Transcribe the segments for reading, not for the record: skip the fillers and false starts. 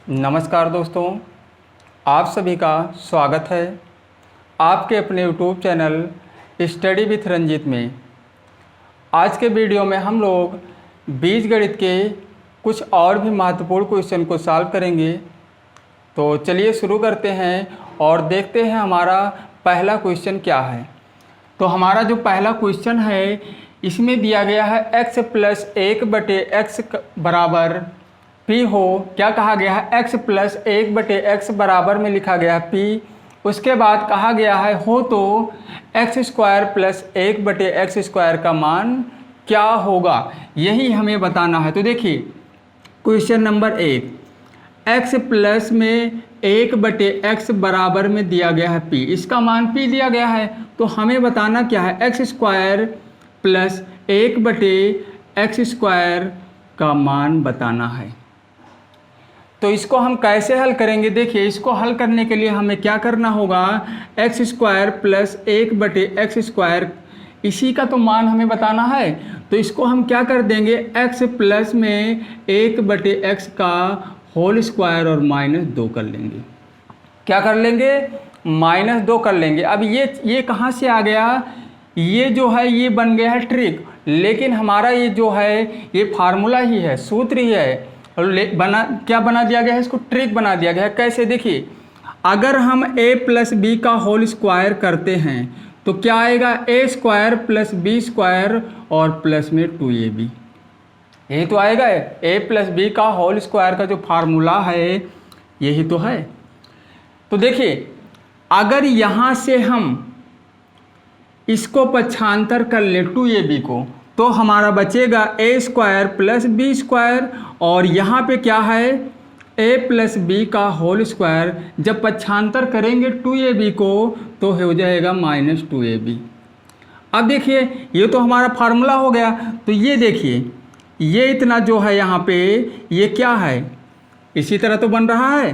नमस्कार दोस्तों, आप सभी का स्वागत है आपके अपने YouTube channel study with Ranjit में। आज के वीडियो में हम लोग बीजगणित के कुछ और भी महत्वपूर्ण क्वेश्चन को सॉल्व करेंगे। तो चलिए शुरू करते हैं और देखते हैं हमारा पहला क्वेश्चन क्या है। तो हमारा जो पहला क्वेश्चन है इसमें दिया गया है x प्लस 1/x बराबर p हो। क्या कहा गया है? x प्लस 1/x बराबर में लिखा गया है p। उसके बाद कहा गया है हो तो x² प्लस 1/x² का मान क्या होगा, यही हमें बताना है। तो देखिए क्वेश्चन नंबर 1, x प्लस में 1/x बराबर में दिया गया है p, इसका मान p दिया गया है। तो हमें बताना क्या है? x² प्लस 1/x² का मान बताना है। तो इसको हम कैसे हल करेंगे? देखिए इसको हल करने के लिए हमें क्या करना होगा? x² प्लस 1/x², इसी का तो मान हमें बताना है। तो इसको हम क्या कर देंगे? x प्लस में 1/x का होल स्क्वायर और -2 कर लेंगे। क्या कर लेंगे? -2 कर लेंगे। अब ये कहाँ से आ गया? ये जो है ये बन गया है ट्रिक, लेकिन हमारा ये जो है ये फार्मूला ही है, सूत्र ही है। और क्या बना दिया गया है? इसको ट्रिक बना दिया गया है। कैसे? देखिए अगर हम a प्लस बी का होल स्क्वायर करते हैं तो क्या आएगा? a² प्लस b² और प्लस में 2ab, यही तो आएगा। a प्लस बी का होल स्क्वायर का जो फार्मूला है यही तो है। तो देखिए अगर यहाँ से हम इसको पक्षांतर कर ले 2ab को, तो हमारा बचेगा a² प्लस b², और यहाँ पे क्या है? a प्लस बी का होल स्क्वायर। जब पक्षांतर करेंगे 2ab को तो हो जाएगा -2ab। अब देखिए ये तो हमारा फार्मूला हो गया। तो ये देखिए ये इतना जो है यहाँ पे ये क्या है? इसी तरह तो बन रहा है,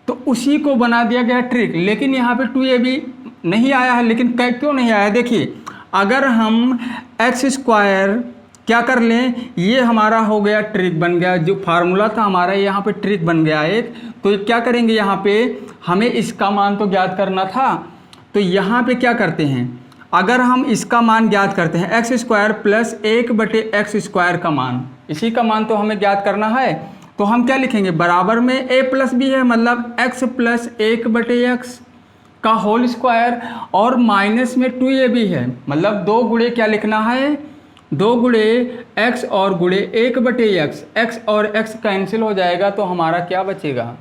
तो उसी को बना दिया गया ट्रिक। लेकिन यहाँ पे 2ab नहीं आया है। लेकिन क्यों नहीं आया? देखिए अगर हम x² क्या कर लें, ये हमारा हो गया ट्रिक बन गया। जो फार्मूला था हमारा यहाँ पे ट्रिक बन गया एक। तो क्या करेंगे? यहाँ पे हमें इसका मान तो ज्ञात करना था। तो यहाँ पे क्या करते हैं? अगर हम इसका मान ज्ञात करते हैं x² प्लस 1/x² का मान, इसी का मान तो हमें ज्ञात करना है। तो हम क्या लिखेंगे? बराबर में a प्लस बी है, मतलब x प्लस 1/x का होल स्क्वायर, और माइनस में 2ab है, मतलब 2 गुणे क्या लिखना है? 2 गुणे x और गुणे 1/x। x और x कैंसिल हो जाएगा तो हमारा क्या बचेगा?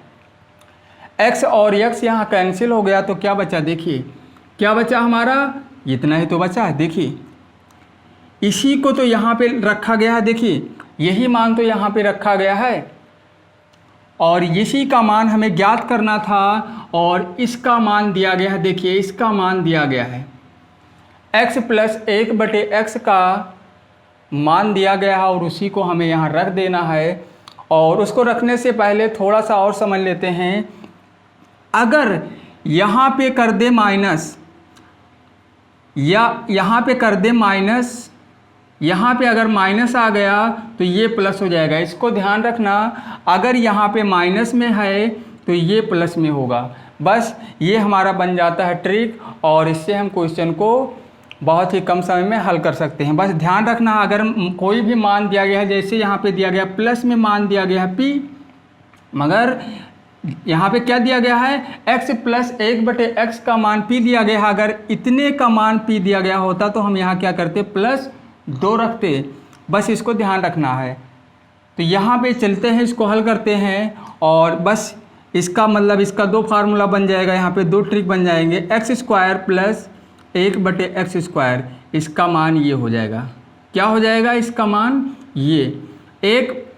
x और x यहाँ कैंसिल हो गया तो क्या बचा? देखिए क्या बचा हमारा? इतना ही तो बचा है। देखिए इसी को तो यहाँ पे रखा गया है। देखिए यही मान तो यहाँ पे रखा गया है, और इसी का मान हमें ज्ञात करना था, और इसका मान दिया गया है। देखिए इसका मान दिया गया है x प्लस 1/x का मान दिया गया है, और उसी को हमें यहाँ रख देना है। और उसको रखने से पहले थोड़ा सा और समझ लेते हैं। अगर यहाँ पे कर दे माइनस, या यहाँ पे कर दे माइनस, यहाँ पे अगर माइनस आ गया तो ये प्लस हो जाएगा। इसको ध्यान रखना, अगर यहाँ पे माइनस में है तो ये प्लस में होगा। बस ये हमारा बन जाता है ट्रिक, और इससे हम क्वेश्चन को बहुत ही कम समय में हल कर सकते हैं। बस ध्यान रखना, अगर कोई भी मान दिया गया है, जैसे यहाँ पे दिया गया प्लस में मान दिया गया है p, मगर यहाँ पे क्या दिया गया है? x प्लस 1/x का मान p दिया गया है। अगर इतने का मान p दिया गया होता तो हम यहाँ क्या करते? +2 रखते। बस इसको ध्यान रखना है। तो यहाँ पे चलते हैं, इसको हल करते हैं, और बस इसका मतलब इसका 2 फार्मूला बन जाएगा। यहाँ पे 2 ट्रिक बन जाएंगे। x² प्लस 1/x², इसका मान ये हो जाएगा। क्या हो जाएगा इसका मान? ये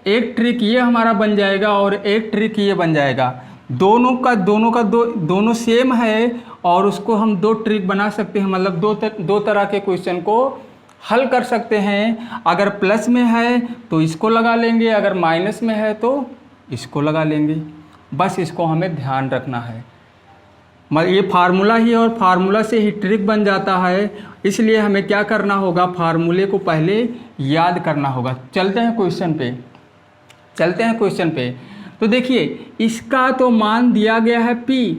एक ट्रिक ये हमारा बन जाएगा, और एक ट्रिक ये बन जाएगा। दोनों सेम है, और उसको हम 2 ट्रिक बना सकते हैं, मतलब दो तरह के क्वेश्चन को हल कर सकते हैं। अगर प्लस में है तो इसको लगा लेंगे, अगर माइनस में है तो इसको लगा लेंगे। बस इसको हमें ध्यान रखना है। ये फार्मूला ही, और फार्मूला से ही ट्रिक बन जाता है। इसलिए हमें क्या करना होगा? फार्मूले को पहले याद करना होगा। चलते हैं क्वेश्चन पे। तो देखिए इसका तो मान दिया गया है p,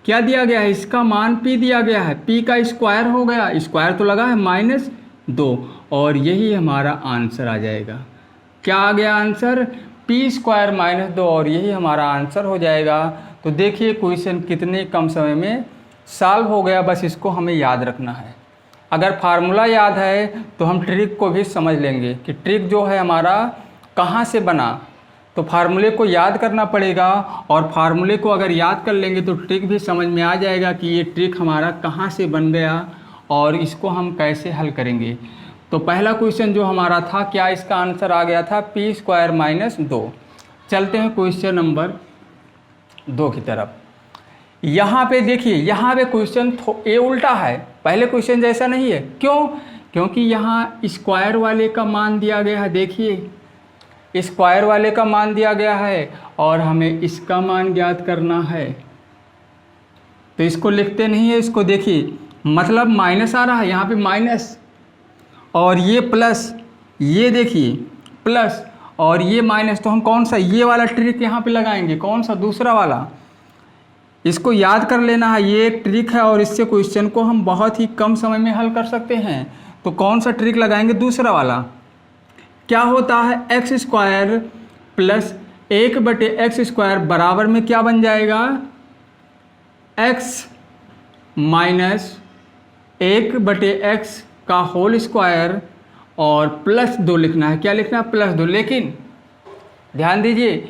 क्या दिया गया है, इसका मान p दिया गया है, p का स्क्वायर हो गया, स्क्वायर तो लगा है -2, और यही हमारा आंसर आ जाएगा। क्या आ गया आंसर, p² -2, और यही हमारा आंसर हो जाएगा। तो देखिए क्वेश्चन कितने कम समय में सॉल्व हो गया, बस इसको हमें याद रखना है। अगर फार्मूला याद है तो हम ट्रिक को भी समझ लेंगे कि ट्रिक जो है हमारा कहाँ से बना। तो फार्मूले को याद करना पड़ेगा, और फार्मूले को अगर याद कर लेंगे तो ट्रिक भी समझ में आ जाएगा कि ये ट्रिक हमारा कहाँ से बन गया और इसको हम कैसे हल करेंगे। तो पहला क्वेश्चन जो हमारा था, क्या इसका आंसर आ गया था p² -2। चलते हैं क्वेश्चन नंबर 2 की तरफ। यहाँ पे देखिए, यहाँ पे क्वेश्चन ये उल्टा है, पहले क्वेश्चन जैसा नहीं है। क्यों, क्योंकि यहाँ स्क्वायर वाले का मान दिया गया है, देखिए स्क्वायर वाले का मान दिया गया है और हमें इसका मान ज्ञात करना है। तो इसको लिखते नहीं है, इसको देखिए मतलब माइनस आ रहा है यहाँ पे माइनस, और ये प्लस, ये देखिए प्लस और ये माइनस। तो हम कौन सा, ये वाला ट्रिक यहाँ पे लगाएंगे, कौन सा, दूसरा वाला। इसको याद कर लेना है, ये एक ट्रिक है और इससे क्वेश्चन को हम बहुत ही कम समय में हल कर सकते हैं। तो कौन सा ट्रिक लगाएंगे, दूसरा वाला। क्या होता है, x² + 1/x² बराबर में क्या बन जाएगा, x - 1/x का होल स्क्वायर और +2 लिखना है। क्या लिखना है, +2। लेकिन ध्यान दीजिए,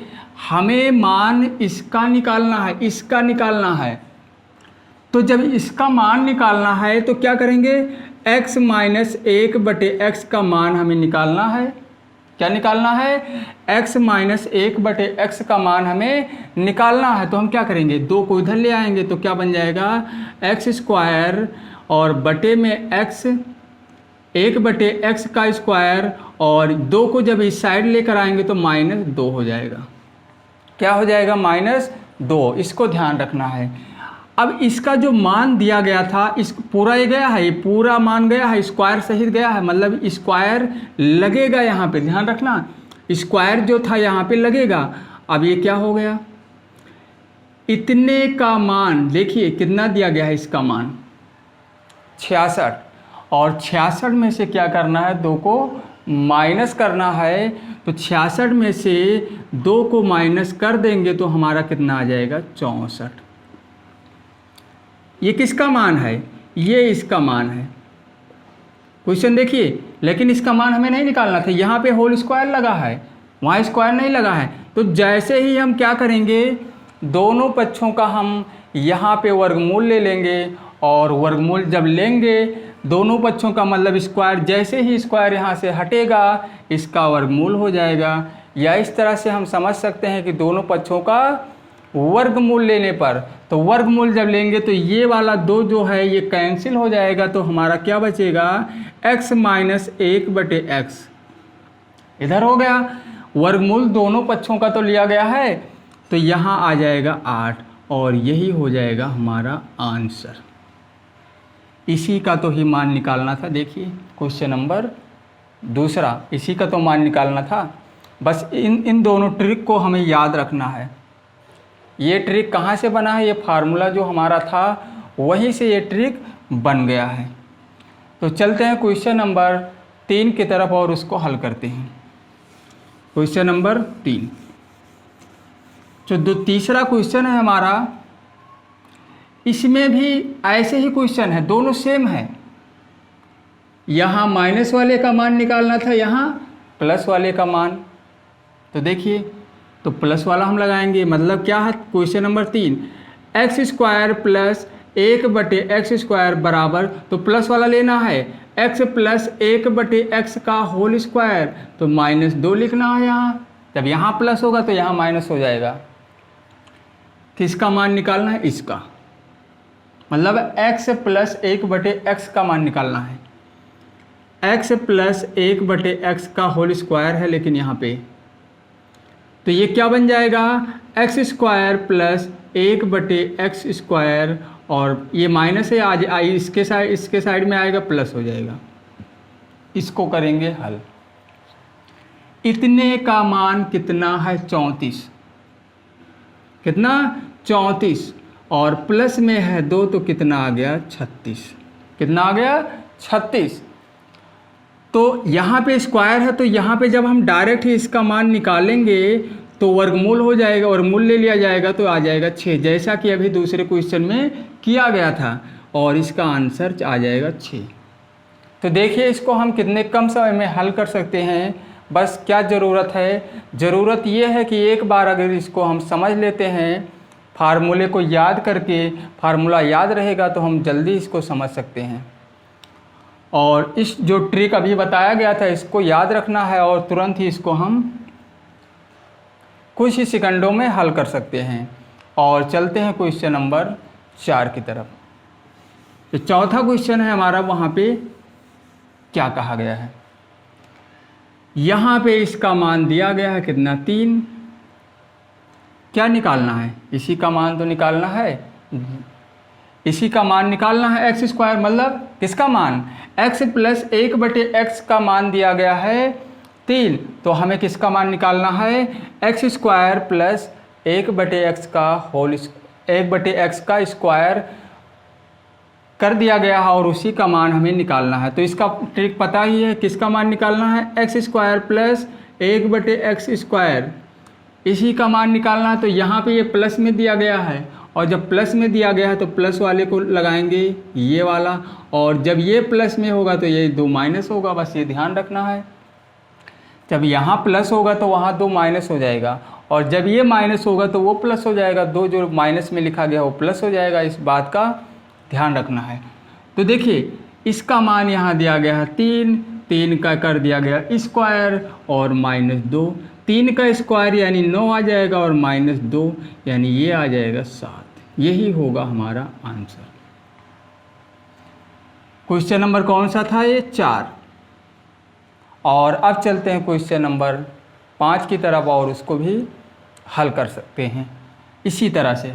हमें मान इसका निकालना है, इसका निकालना है। तो जब इसका मान निकालना है तो क्या करेंगे, x - 1/x का मान हमें निकालना है। क्या निकालना है, x - 1/x का मान हमें निकालना है। तो हम क्या करेंगे, 2 को इधर ले आएंगे तो क्या बन जाएगा, x² और बटे में x, 1/x का स्क्वायर, और 2 को जब इस साइड लेकर आएंगे तो -2 हो जाएगा। क्या हो जाएगा, -2। इसको ध्यान रखना है। अब इसका जो मान दिया गया था, इस पूरा ये गया है, ये पूरा मान गया है, स्क्वायर सहित गया है, मतलब स्क्वायर लगेगा यहाँ पे, ध्यान रखना स्क्वायर जो था यहाँ पे लगेगा। अब ये क्या हो गया, इतने का मान देखिए कितना दिया गया है, इसका मान 66, और 66 में से क्या करना है, 2 को माइनस करना है। तो 66 में से 2 को माइनस कर देंगे तो हमारा कितना आ जाएगा, 64। ये किसका मान है, ये इसका मान है। क्वेश्चन देखिए, लेकिन इसका मान हमें नहीं निकालना था, यहाँ पे होल स्क्वायर लगा है, वहाँ स्क्वायर नहीं लगा है। तो जैसे ही हम क्या करेंगे, दोनों पक्षों का हम यहाँ पे वर्गमूल ले लेंगे, और वर्गमूल जब लेंगे दोनों पक्षों का मतलब स्क्वायर, जैसे ही स्क्वायर यहाँ से हटेगा इसका वर्गमूल हो जाएगा। या इस तरह से हम समझ सकते हैं कि दोनों पक्षों का वर्गमूल लेने पर, तो वर्गमूल जब लेंगे तो ये वाला 2 जो है ये कैंसिल हो जाएगा। तो हमारा क्या बचेगा, x - 1/x इधर हो गया, वर्गमूल दोनों पक्षों का तो लिया गया है, तो यहाँ आ जाएगा 8, और यही हो जाएगा हमारा आंसर। इसी का तो ही मान निकालना था। देखिए क्वेश्चन नंबर 2, इसी का तो मान निकालना था। बस इन दोनों ट्रिक को हमें याद रखना है। ये ट्रिक कहाँ से बना है, ये फार्मूला जो हमारा था वहीं से ये ट्रिक बन गया है। तो चलते हैं क्वेश्चन नंबर 3 की तरफ और उसको हल करते हैं। क्वेश्चन नंबर 3, जो तीसरा क्वेश्चन है हमारा, इसमें भी ऐसे ही क्वेश्चन है, दोनों सेम है। यहाँ माइनस वाले का मान निकालना था, यहाँ प्लस वाले का मान। तो देखिए, तो प्लस वाला हम लगाएंगे, मतलब क्या है, क्वेश्चन नंबर 3, x² + 1/x² बराबर, तो प्लस वाला लेना है, x + 1/x का होल स्क्वायर, तो -2 लिखना है यहाँ। जब यहाँ प्लस होगा तो यहाँ माइनस हो जाएगा। किसका मान निकालना है, इसका, मतलब x + 1/x का मान निकालना है। x + 1/x का होल स्क्वायर है लेकिन यहाँ पे, तो ये क्या बन जाएगा, x² + 1/x², और ये माइनस है, आज इसके साइड में आएगा, प्लस हो जाएगा। इसको करेंगे हल। इतने का मान कितना है, 34। कितना 34 और प्लस में है 2 तो कितना आ गया 36। कितना आ गया 36। तो यहाँ पे स्क्वायर है तो यहाँ पे जब हम डायरेक्ट ही इसका मान निकालेंगे तो वर्गमूल हो जाएगा, वर्गमूल ले लिया जाएगा तो आ जाएगा 6, जैसा कि अभी दूसरे क्वेश्चन में किया गया था, और इसका आंसर आ जाएगा 6। तो देखिए इसको हम कितने कम समय में हल कर सकते हैं। बस क्या ज़रूरत है, ज़रूरत ये है कि एक बार अगर इसको हम समझ लेते हैं, फार्मूले को याद करके, फार्मूला याद रहेगा तो हम जल्दी इसको समझ सकते हैं। और इस जो ट्रिक अभी बताया गया था इसको याद रखना है और तुरंत ही इसको हम कुछ ही सेकंडों में हल कर सकते हैं। और चलते हैं क्वेश्चन नंबर 4 की तरफ। तो चौथा क्वेश्चन है हमारा, वहाँ पे क्या कहा गया है, यहाँ पे इसका मान दिया गया है कितना 3। क्या निकालना है, इसी का मान तो निकालना है, इसी का मान निकालना है x स्क्वायर, मतलब किसका मान, x प्लस 1/x का मान दिया गया है 3, तो हमें किसका मान निकालना है, x स्क्वायर प्लस 1/x का होल 1/x का स्क्वायर कर दिया गया है और उसी का मान हमें निकालना है। तो इसका ट्रिक पता ही है, किसका मान निकालना है, x square plus 1/x square, इसी का मान निकालना है। तो यहाँ पे ये प्लस में दिया गया है और जब प्लस में दिया गया है तो प्लस वाले को लगाएंगे ये वाला, और जब ये प्लस में होगा तो ये 2 माइनस होगा, बस ये ध्यान रखना है। जब यहाँ प्लस होगा तो वहाँ 2 माइनस हो जाएगा, और जब ये माइनस होगा तो वो प्लस हो जाएगा, 2 जो माइनस में लिखा गया वो प्लस हो जाएगा, इस बात का ध्यान रखना है। तो देखिए इसका मान यहाँ दिया गया है 3 का कर दिया गया स्क्वायर और -2, 3 का स्क्वायर यानी 9 आ जाएगा और -2 यानी ये आ जाएगा 7। यही होगा हमारा आंसर। क्वेश्चन नंबर कौन सा था, ये 4। और अब चलते हैं क्वेश्चन नंबर 5 की तरफ और उसको भी हल कर सकते हैं इसी तरह से।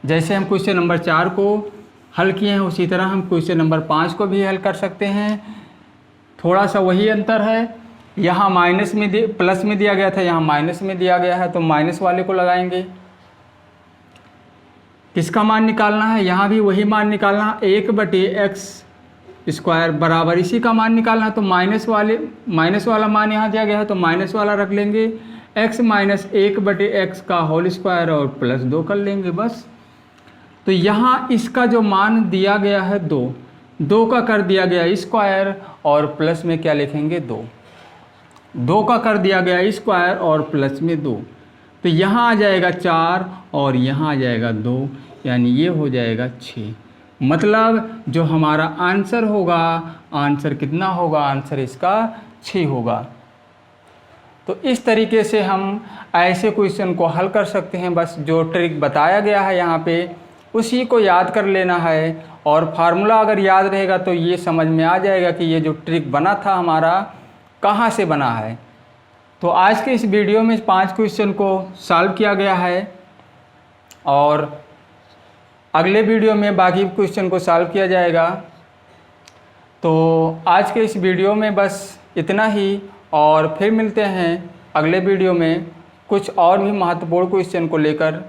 जैसे हम क्वेश्चन नंबर 4 को हल किए हैं उसी तरह हम क्वेश्चन नंबर 5 को भी हल कर सकते हैं। थोड़ा सा वही अंतर है, यहाँ माइनस में प्लस में दिया गया था, यहाँ माइनस में दिया गया है, तो माइनस वाले को लगाएंगे। किसका मान निकालना है, यहाँ भी वही मान निकालना है, 1/x स्क्वायर बराबर इसी का मान निकालना है। तो माइनस वाला मान यहाँ दिया गया है तो माइनस वाला रख लेंगे, x माइनस 1/x का होल स्क्वायर और +2 कर लेंगे बस। तो यहाँ इसका जो मान दिया गया है 2 का कर दिया गया स्क्वायर और प्लस में क्या लिखेंगे 2 का कर दिया गया स्क्वायर और प्लस में 2, तो यहाँ आ जाएगा 4 और यहाँ आ जाएगा 2, यानी ये हो जाएगा 6। मतलब जो हमारा आंसर होगा, आंसर कितना होगा, आंसर इसका 6 होगा। तो इस तरीके से हम ऐसे क्वेश्चन को हल कर सकते हैं। बस जो ट्रिक बताया गया है यहाँ पे उसी को याद कर लेना है, और फार्मूला अगर याद रहेगा तो ये समझ में आ जाएगा कि ये जो ट्रिक बना था हमारा कहाँ से बना है। तो आज के इस वीडियो में 5 क्वेश्चन को सॉल्व किया गया है और अगले वीडियो में बाकी क्वेश्चन को सॉल्व किया जाएगा। तो आज के इस वीडियो में बस इतना ही, और फिर मिलते हैं अगले वीडियो में कुछ और भी महत्वपूर्ण क्वेश्चन को लेकर।